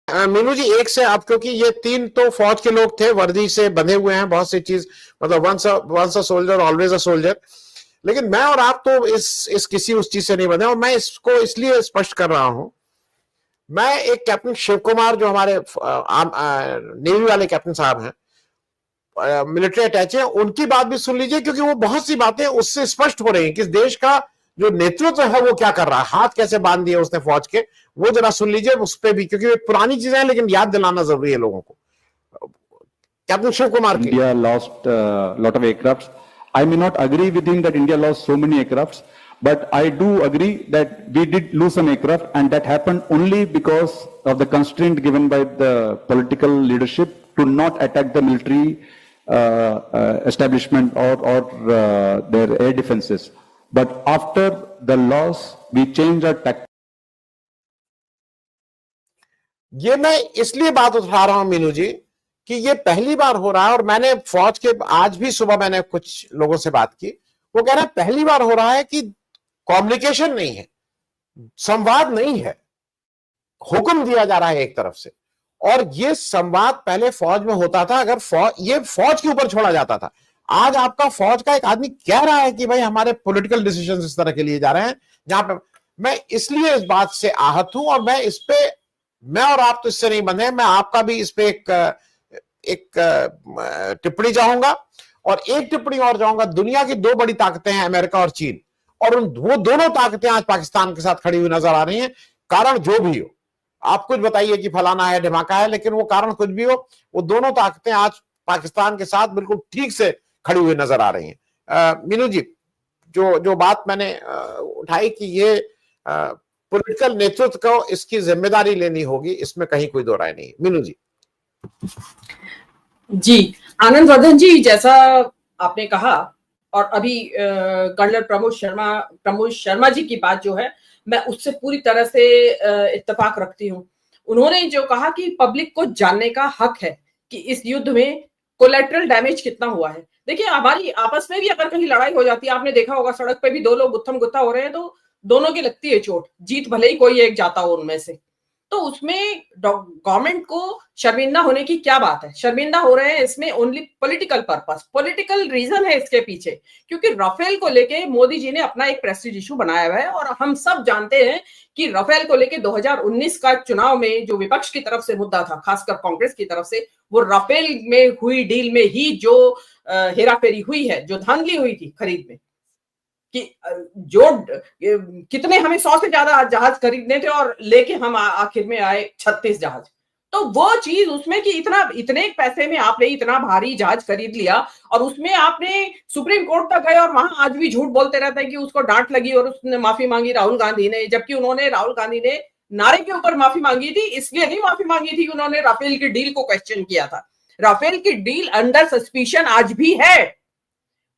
मीनू जी, एक से आप, क्योंकि ये तीन तो फौज के लोग थे, वर्दी से बंधे हुए हैं, बहुत सी चीज, मतलब once a soldier always a soldier. लेकिन मैं और आप तो इस किसी उस चीज से नहीं बंधे, और मैं इसको इसलिए स्पष्ट कर रहा हूं। मैं एक कैप्टन शिव कुमार, जो हमारे नेवी वाले कैप्टन साहब हैं, मिलिट्री अटैचे, उनकी बात भी सुन लीजिए, क्योंकि वो बहुत सी बातें उससे स्पष्ट हो रही हैं कि इस देश का जो नेतृत्व है वो क्या कर रहा है, हाथ कैसे बांध दिए उसने फौज के, वो जरा सुन लीजिए उस पर भी, क्योंकि पुरानी चीजें हैं लेकिन याद दिलाना जरूरी है लोगों को। कैप्टन शिव कुमार के India lost a lot of aircrafts. I may not agree with him that India lost so many aircrafts, but I do agree that we did lose some aircraft, and that happened only because of the constraint given by the political leadership to not attack the military establishment or their air defenses. But after the loss, we changed our tactics. ये मैं इसलिए बात उठा रहा हूं मीनू जी कि ये पहली बार हो रहा है, और मैंने फौज के, आज भी सुबह मैंने कुछ लोगों से बात की, वो कह रहे हैं पहली बार हो रहा है कि कम्युनिकेशन नहीं है, संवाद नहीं है, हुक्म दिया जा रहा है एक तरफ से। और ये संवाद पहले फौज में होता था, अगर ये फौज के ऊपर छोड़ा जाता था। आज आपका फौज का एक आदमी कह रहा है कि भाई हमारे पॉलिटिकल डिसीजन इस तरह के लिए जा रहे हैं, जहां पे मैं इसलिए इस बात से आहत हूं, और मैं इस पे, मैं और आप तो इससे नहीं बंधे, मैं आपका भी इस पे एक टिप्पणी चाहूंगा, और एक टिप्पणी और चाहूंगा। दुनिया की दो बड़ी ताकतें हैं, अमेरिका और चीन, और वो दोनों ताकतें आज पाकिस्तान के साथ खड़ी हुई नजर आ रही हैं। कारण जो भी हो, आप कुछ बताइए कि फलाना है, ढिमाका है, लेकिन वो कारण कुछ भी हो, वो दोनों ताकतें आज पाकिस्तान के साथ बिल्कुल ठीक से खड़ी हुई नजर आ रही हैं। मीनू जी, जो बात मैंने उठाई कि ये पॉलिटिकल नेतृत्व को इसकी जिम्मेदारी लेनी होगी, इसमें कहीं कोई दो राय नहीं। मीनू जी। जी, आनंद वर्धन जी, जैसा आपने कहा, और अभी कर्नल प्रमोद शर्मा जी की बात जो है, मैं उससे पूरी तरह से इत्तेफाक रखती हूँ। उन्होंने जो कहा कि पब्लिक को जानने का हक है कि इस युद्ध में कोलेटरल डैमेज कितना हुआ है। देखिए, हमारी आपस में भी अगर कहीं लड़ाई हो जाती है, आपने देखा होगा सड़क पे भी दो लोग गुत्थम गुत्था हो रहे हैं तो दोनों की लगती है चोट, जीत भले ही कोई एक जाता हो उनमें से। तो उसमें गवर्नमेंट को शर्मिंदा होने की क्या बात है? शर्मिंदा हो रहे हैं इसमें only political purpose, political reason है इसके पीछे, क्योंकि राफेल को लेके मोदी जी ने अपना एक प्रेस्टीज इशू बनाया हुआ है, और हम सब जानते हैं कि राफेल को लेके 2019 का चुनाव में जो विपक्ष की तरफ से मुद्दा था, खासकर कांग्रेस की तरफ से, वो राफेल में हुई डील में ही जो हेराफेरी हुई है, जो धांधली हुई थी खरीद में, कि जो कितने हमें 100 से ज्यादा जहाज खरीदने थे और लेके हम आखिर में आए 36 जहाज। तो वो चीज उसमें कि इतने पैसे में आपने इतना भारी जहाज खरीद लिया, और उसमें आपने सुप्रीम कोर्ट तक गए, और वहां आज भी झूठ बोलते रहते हैं कि उसको डांट लगी और उसने माफी मांगी राहुल गांधी ने, जबकि राहुल गांधी ने नारे के ऊपर माफी मांगी थी, इसलिए नहीं माफी मांगी थी, उन्होंने राफेल की डील को क्वेश्चन किया था। राफेल की डील अंडर सस्पिशन आज भी है।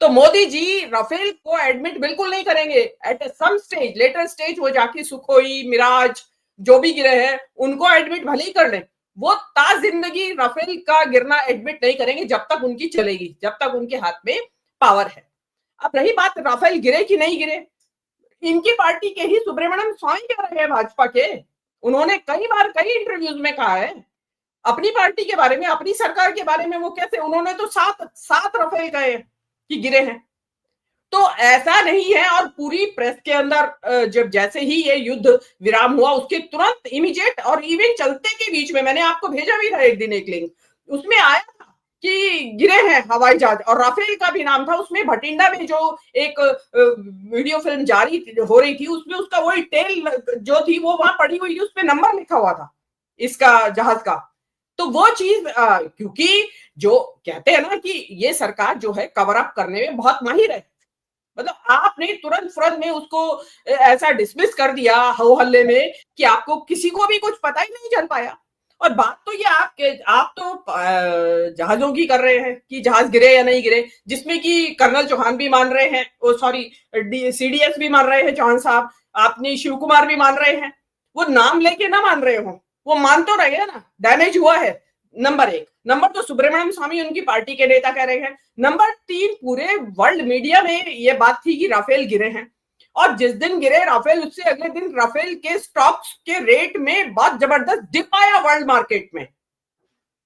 तो मोदी जी राफेल को एडमिट बिल्कुल नहीं करेंगे। At some stage, later stage, वो जाके सुखोई, मिराज जो भी गिरे हैं उनको एडमिट भले ही कर लें, वो ताज जिंदगी राफेल का गिरना एडमिट नहीं करेंगे जब तक उनकी चलेगी, जब तक उनके हाथ में पावर है। अब रही बात राफेल गिरे कि नहीं गिरे, इनकी पार्टी के ही सुब्रमण्यम स्वामी कह रहे हैं, भाजपा के, उन्होंने कई बार कई इंटरव्यूज में कहा है अपनी पार्टी के बारे में, अपनी सरकार के बारे में। वो कैसे, उन्होंने तो सात राफेल कहे कि गिरे हैं। तो ऐसा नहीं है, और पूरी प्रेस के अंदर जब जैसे ही ये युद्ध विराम हुआ उसके तुरंत इमीडिएट, और इवन चलते के बीच में मैंने आपको भेजा भी था एक दिन एक लिंक, उसमें आया था कि गिरे हैं हवाई जहाज, और राफेल का भी नाम था उसमें। भटिंडा में जो एक वीडियो फिल्म जारी हो रही थी उसमें उसका वही टेल जो थी वो वहां पड़ी हुई थी, उस पर नंबर लिखा हुआ था इसका जहाज का। तो वो चीज क्योंकि जो कहते हैं ना कि ये सरकार जो है कवर अप करने में बहुत माहिर है, मतलब आपने तुरंत फुरंत में उसको ऐसा डिसमिस कर दिया हो हल्ले में कि आपको किसी को भी कुछ पता ही नहीं चल पाया। और बात तो ये आप तो जहाजों की कर रहे हैं कि जहाज गिरे या नहीं गिरे, जिसमें कि कर्नल चौहान भी मान रहे हैं, सॉरी सीडीएस भी मान रहे हैं चौहान साहब, आपने शिव कुमार भी मान रहे हैं। वो नाम लेके ना मान रहे हो, वो मान तो रहे हैं ना, डैमेज हुआ है, नंबर 1। नंबर 2, सुब्रमण्यम स्वामी उनकी पार्टी के नेता कह रहे हैं। नंबर 3, पूरे वर्ल्ड मीडिया में ये बात थी कि राफेल गिरे हैं, और जिस दिन गिरे राफेल, उससे अगले दिन राफेल के स्टॉक्स के रेट में बहुत जबरदस्त डिप आया वर्ल्ड मार्केट में।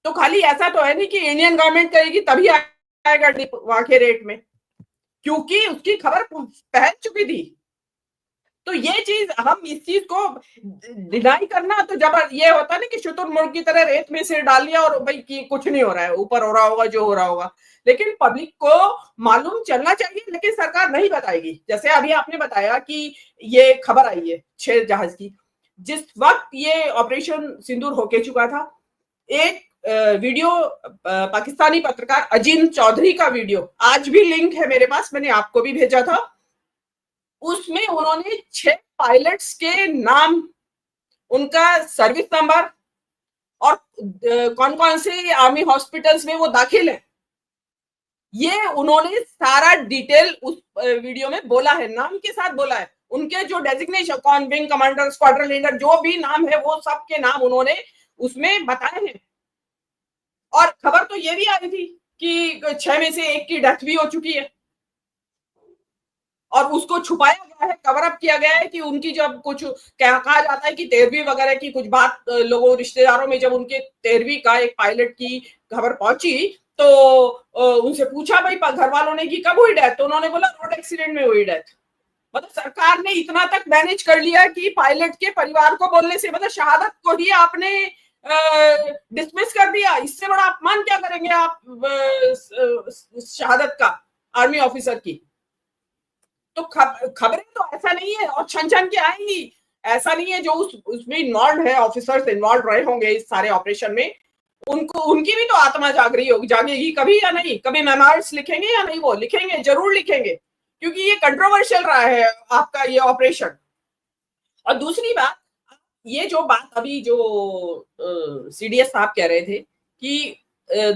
तो खाली ऐसा तो है नहीं कि इंडियन गवर्नमेंट कहेगी तभी आएगा डिप वहां के रेट में, क्योंकि उसकी खबर पहल चुकी थी। तो ये चीज, हम इस चीज को डिनाई करना, तो जब ये होता ना कि शुतुरमुर्ग की तरह रेत में सिर डाल लिया और भाई कि कुछ नहीं हो रहा है, ऊपर हो रहा होगा जो हो रहा होगा। लेकिन पब्लिक को मालूम चलना चाहिए, लेकिन सरकार नहीं बताएगी। जैसे अभी आपने बताया कि ये खबर आई है 6 जहाज की, जिस वक्त ये ऑपरेशन सिंदूर होके चुका था, एक वीडियो पाकिस्तानी पत्रकार अजीम चौधरी का वीडियो, आज भी लिंक है मेरे पास, मैंने आपको भी भेजा था। उसमें उन्होंने 6 पायलट्स के नाम, उनका सर्विस नंबर और कौन कौन से आर्मी हॉस्पिटल्स में वो दाखिल है, ये उन्होंने सारा डिटेल उस वीडियो में बोला है, नाम के साथ बोला है। उनके जो डेजिग्नेशन, कौन विंग कमांडर, स्क्वाड्रन लीडर, जो भी नाम है वो सब के नाम उन्होंने उसमें बताए हैं। और खबर तो ये भी आई थी कि 6 में से 1 की डेथ भी हो चुकी है, और उसको छुपाया गया है, कवर अप किया गया है कि उनकी जब कुछ कहा जाता है कि 13वीं वगैरह की कुछ बात लोगों रिश्तेदारों में, जब उनके 13वीं का एक पायलट की खबर पहुंची तो उनसे पूछा भाई घर वालों ने कि कब हुई डेथ, तो उन्होंने बोला रोड एक्सीडेंट में हुई डेथ। मतलब सरकार ने इतना तक मैनेज कर लिया कि पायलट के परिवार को बोलने से, मतलब शहादत को ही आपने डिसमिस कर दिया। इससे बड़ा अपमान क्या करेंगे आप शहादत का, आर्मी ऑफिसर की। तो खबरें तो ऐसा नहीं है, और छन छन के आएंगी, ऐसा नहीं है। जो उसमें इन्वॉल्व है, ऑफिसर्स इन्वॉल्व रहे होंगे इस सारे ऑपरेशन में, उनको, उनकी भी तो आत्मा जाग रही होगी, जागेगी कभी या नहीं, कभी मेमोइर्स लिखेंगे या नहीं, वो लिखेंगे, जरूर लिखेंगे, क्योंकि ये कंट्रोवर्शियल रहा है आपका ये ऑपरेशन। और दूसरी बात, ये जो बात अभी जो सीडीएस साहब कह रहे थे कि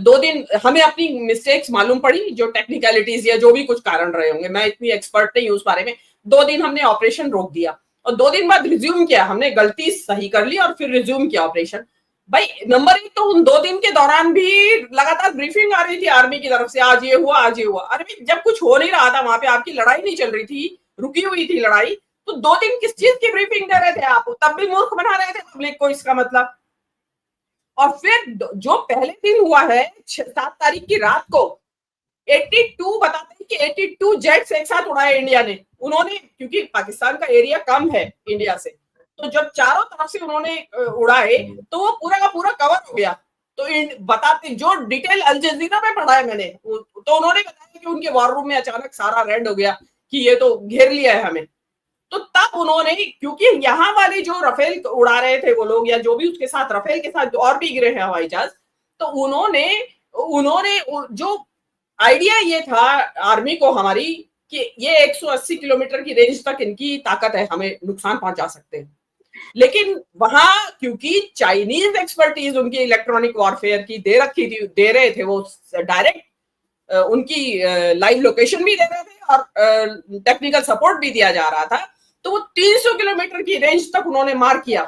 2 दिन हमें अपनी मिस्टेक्स मालूम पड़ी, जो टेक्निकलिटीज या जो भी कुछ कारण रहे होंगे, मैं इतनी एक्सपर्ट नहीं हूं उस बारे में। 2 दिन हमने ऑपरेशन रोक दिया और 2 दिन बाद रिज्यूम किया, हमने गलती सही कर ली और फिर रिज्यूम किया ऑपरेशन। भाई नंबर 1 तो उन 2 दिन के दौरान भी लगातार ब्रीफिंग आ रही थी आर्मी की तरफ से, आज ये हुआ, आज ये हुआ। अरे जब कुछ हो नहीं रहा था, वहां पे आपकी लड़ाई नहीं चल रही थी, रुकी हुई थी लड़ाई, तो 2 दिन किस चीज की ब्रीफिंग दे रहे थे आप? तब भी मूर्ख बना रहे थे पब्लिक को, इसका मतलब। और फिर जो पहले दिन हुआ है 7 तारीख की रात को, 82 बताते हैं कि 82 जेट्स एक साथ उड़ाए इंडिया ने। उन्होंने, क्योंकि पाकिस्तान का एरिया कम है इंडिया से, तो जब चारों तरफ से उन्होंने उड़ाए तो वो पूरा का पूरा कवर हो गया। तो बताते, जो डिटेल अल जजीरा में पढ़ा है मैंने, तो उन्होंने बताया कि उनके वॉर रूम में अचानक सारा रेड हो गया कि ये तो घेर लिया है हमें। तो तब उन्होंने, क्योंकि यहाँ वाले जो रफेल उड़ा रहे थे वो लोग, या जो भी उसके साथ रफेल के साथ और भी गिरे हैं हवाई जहाज, तो उन्होंने जो आइडिया ये था आर्मी को हमारी कि ये 180 किलोमीटर की रेंज तक इनकी ताकत है, हमें नुकसान पहुंचा सकते हैं। लेकिन वहां क्योंकि चाइनीज एक्सपर्टीज उनकी इलेक्ट्रॉनिक वॉरफेयर की दे रखी थी, दे रहे थे वो डायरेक्ट, उनकी लाइव लोकेशन भी दे रहे थे और टेक्निकल सपोर्ट भी दिया जा रहा था, तो वो 300 किलोमीटर की रेंज तक उन्होंने मार किया।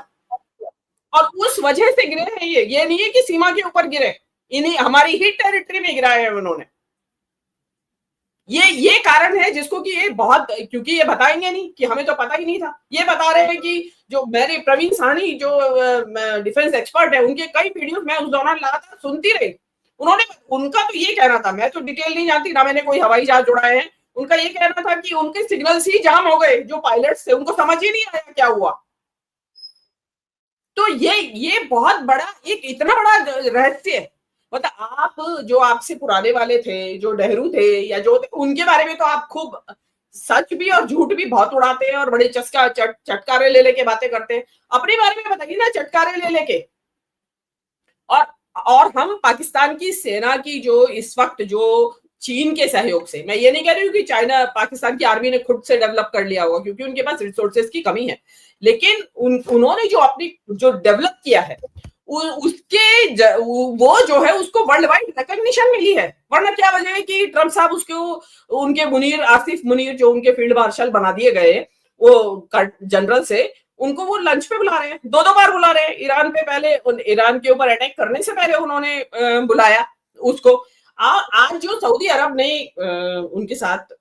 और उस वजह से गिरे हैं ये नहीं है कि सीमा के ऊपर गिरे, इन्हीं हमारी ही टेरिटरी में गिराए हैं उन्होंने। ये कारण है जिसको कि ये बहुत, क्योंकि ये बताएंगे नहीं कि हमें तो पता ही नहीं था, ये बता रहे हैं कि जो मेरे प्रवीण साहनी जो डिफेंस एक्सपर्ट है, उनके कई वीडियोस मैं उस दौरान लगातार सुनती रही। उनका तो ये कहना था, मैं तो डिटेल नहीं जानती ना, मैंने कोई हवाई जहाज उड़ाए हैं, उनका ये कहना था कि उनके सिग्नल्स ही जाम हो गए, जो पायलट्स थे उनको समझ ही नहीं आया क्या हुआ। तो ये बहुत बड़ा, एक इतना बड़ा रहस्य है। मतलब आप जो आपसे पुराने वाले थे, जो नेहरू थे या जो थे, उनके बारे में तो आप खूब सच भी और झूठ भी बहुत उड़ाते हैं और बड़े चटकारे ले लेके बातें करते हैं। अपने बारे में बताइए ना चटकारे ले लेके। और हम पाकिस्तान की सेना की जो इस वक्त जो चीन के सहयोग से, मैं ये नहीं कह रही हूँ कि चाइना, पाकिस्तान की आर्मी ने खुद से डेवलप कर लिया होगा, क्योंकि उनके पास रिसोर्सेज की कमी है, लेकिन उन्होंने जो अपनी जो डेवलप किया है उसके वो जो है उसको वर्ल्ड वाइड रिकॉग्निशन मिली है। वरना क्या वजह है कि ट्रम्प साहब उसको, उनके मुनीर, आसिफ मुनीर जो उनके फील्ड मार्शल बना दिए गए वो जनरल से, उनको वो लंच पे बुला रहे हैं, 2 बार बुला रहे हैं। ईरान पे पहले, ईरान के ऊपर अटैक करने से पहले उन्होंने बुलाया उसको। आज जो सऊदी अरब ने उनके साथ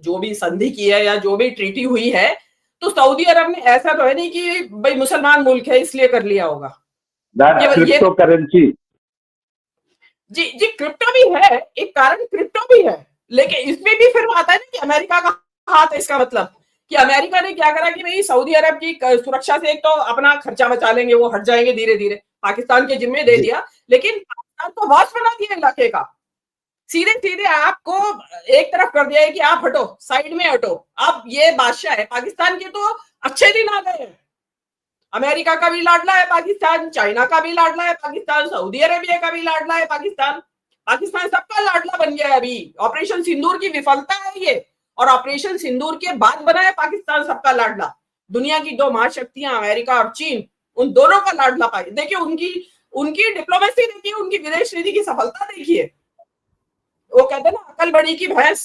जो भी संधि की है या जो भी ट्रीटी हुई है, तो सऊदी अरब ने ऐसा तो है नहीं कि भाई मुसलमान मुल्क है इसलिए कर लिया होगा। That's ये cryptocurrency. जी जी क्रिप्टो भी है, एक कारण क्रिप्टो भी है, लेकिन इसमें भी फिर आता है ना कि अमेरिका का हाथ है। इसका मतलब कि अमेरिका ने क्या करा कि भाई सऊदी अरब की सुरक्षा से एक तो अपना खर्चा बचा लेंगे, वो हट जाएंगे धीरे धीरे, पाकिस्तान के जिम्मे दे दिया, लेकिन पाकिस्तान को बॉस बना दिया इलाके का। सीधे सीधे आपको एक तरफ कर दिया है कि आप हटो, साइड में हटो, आप ये बादशाह है। पाकिस्तान के तो अच्छे दिन आ गए हैं, अमेरिका का भी लाडला है पाकिस्तान, चाइना का भी लाडला है पाकिस्तान, सऊदी अरेबिया का भी लाडला है पाकिस्तान। पाकिस्तान सबका लाडला बन गया है अभी। ऑपरेशन सिंदूर की विफलता है ये, और ऑपरेशन सिंदूर के बाद बना है पाकिस्तान सबका लाडला। दुनिया की दो महाशक्तियां अमेरिका और चीन, उन दोनों का लाडला पाई। देखिए उनकी डिप्लोमेसी देखिए, उनकी विदेश नीति की सफलता देखिए। वो कहते हैं ना अकल बड़ी की भैंस,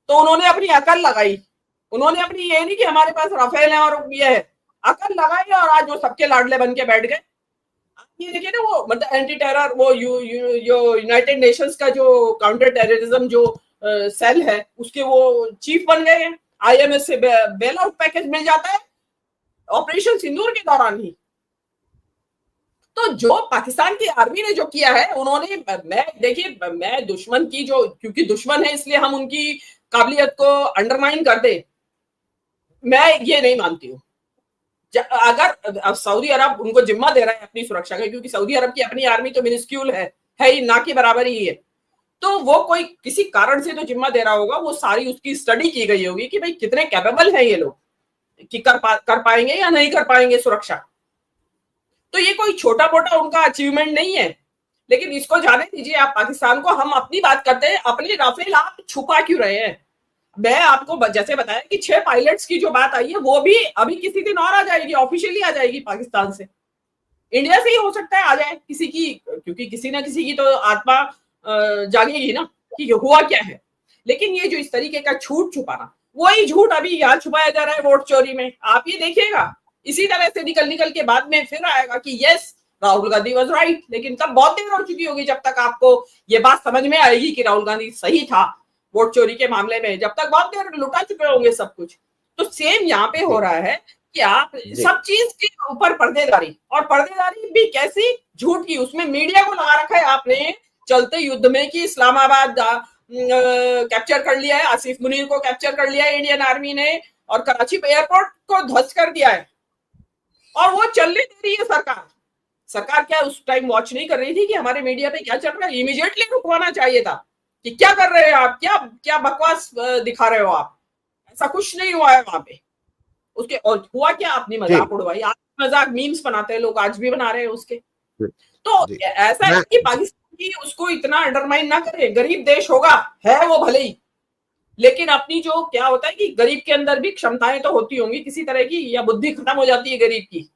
तो उन्होंने अपनी अकल लगाई। उन्होंने अपनी ये नहीं कि हमारे पास राफेल है और ये है, अकल लगाई और आज वो सबके लाडले बन के बैठ गए। ये देखिए ना, वो मतलब एंटी टेरर, वो यूनाइटेड नेशंस का जो काउंटर टेररिज्म जो सेल है उसके वो चीफ बन गए हैं। आईएमएस से बेल आउट पैकेज मिल जाता है ऑपरेशन सिंदूर के दौरान ही। तो जो पाकिस्तान की आर्मी ने जो किया है, उन्होंने, मैं दुश्मन की जो, क्योंकि दुश्मन है इसलिए हम उनकी काबिलियत को अंडरमाइन कर दे, मैं ये नहीं मानती हूँ। अगर सऊदी अरब उनको जिम्मा दे रहा है अपनी सुरक्षा का, क्योंकि सऊदी अरब की अपनी आर्मी तो मिनिस्क्यूल है ही, ना की बराबर ही है, तो वो कोई किसी कारण से तो जिम्मा दे रहा होगा। वो सारी उसकी स्टडी की गई होगी कि भाई कितने कैपेबल हैं ये लोग, कि कर पाएंगे या नहीं कर पाएंगे सुरक्षा। तो ये कोई छोटा मोटा उनका अचीवमेंट नहीं है। लेकिन इसको जाने दीजिए आप पाकिस्तान को, हम अपनी बात करते हैं। अपनी राफेल आप छुपा क्यों रहे हैं? मैं आपको जैसे बताया कि 6 पायलट्स की जो बात आई है वो भी अभी किसी दिन और आ जाएगी, ऑफिशियली आ जाएगी पाकिस्तान से। इंडिया से ही हो सकता है आ जाए किसी की, क्योंकि किसी ना किसी की तो आत्मा जागेगी ना कि हुआ क्या है। लेकिन ये जो इस तरीके का झूठ छुपाना, वही झूठ अभी यहाँ छुपाया जा रहा है वोट चोरी में। आप ये देखिएगा इसी तरह से निकल के बाद में फिर आएगा कि yes Rahul Gandhi was right. लेकिन तब बहुत देर हो चुकी होगी जब तक आपको ये बात समझ में आएगी कि राहुल गांधी सही था वोट चोरी के मामले में, जब तक बहुत देर लुटा चुके होंगे सब कुछ। तो सेम यहाँ पे हो रहा है कि आप सब चीज के ऊपर पर्देदारी, और पर्देदारी भी कैसी, झूठ की। उसमें मीडिया को लगा रखा है आपने चलते युद्ध में कि इस्लामाबाद कैप्चर कर लिया है, आसिफ मुनीर को कैप्चर कर लिया है इंडियन आर्मी ने, और कराची एयरपोर्ट को ध्वस्त कर दिया है, और वो चलने दे रही है सरकार क्या उस टाइम वॉच नहीं कर रही थी कि हमारे मीडिया पे क्या चल रहा है? इमीडिएटली रुकवाना चाहिए था कि क्या कर रहे हैं आप, क्या बकवास दिखा रहे हो आप। ऐसा कुछ नहीं हुआ है वहां पे। उसके और हुआ क्या, अपनी मजाक उड़वाई। आप मजाक मीम्स बनाते हैं लोग, आज भी बना रहे हैं उसके। तो ऐसा है कि पाकिस्तान की उसको इतना अंडरमाइन ना करे। गरीब देश होगा, है वो भले ही, लेकिन अपनी जो क्या होता है कि गरीब के अंदर भी क्षमताएं तो होती होंगी किसी तरह की, या बुद्धि खत्म हो जाती है गरीब की,